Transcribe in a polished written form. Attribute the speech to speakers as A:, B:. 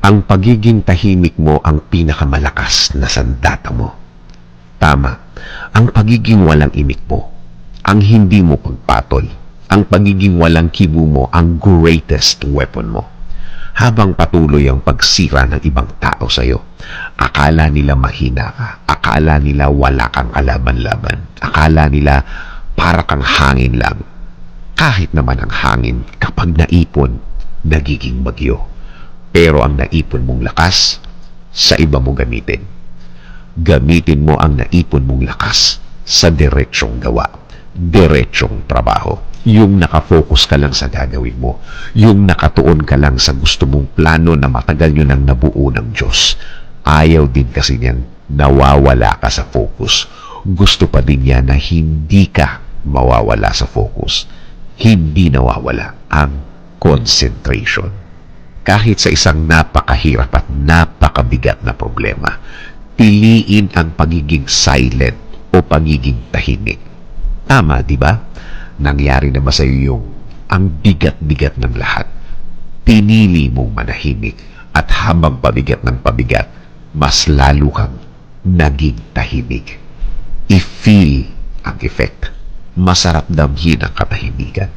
A: Ang pagiging tahimik mo ang pinakamalakas na sandata mo. Tama, ang pagiging walang imik mo, ang hindi mo pagpatol, ang pagiging walang kibo mo ang greatest weapon mo. Habang patuloy ang pagsira ng ibang tao sa'yo, akala nila mahina ka, akala nila wala kang kalaban-laban, akala nila para kang hangin lang. Kahit naman ang hangin kapag naipon, nagiging bagyo. Pero ang naipon mong lakas, sa iba mo gamitin. Gamitin mo ang naipon mong lakas sa diretsyong gawa, diretsyong trabaho. Yung nakafocus ka lang sa gagawin mo. Yung nakatuon ka lang sa gusto mong plano na matagal nyo nang nabuo ng Diyos. Ayaw din kasi niyan nawawala ka sa focus. Gusto pa din niya na hindi ka mawawala sa focus. Hindi nawawala ang concentration. Kahit sa isang napakahirap at napakabigat na problema, piliin ang pagiging silent o pagiging tahimik. Tama, di ba? Nangyari na ba sa iyo yung ang bigat-bigat ng lahat? Pinili mong manahimik at habang pabigat ng pabigat, mas lalo kang naging tahimik. I-feel ang effect. Masarap damhin ang katahimikan.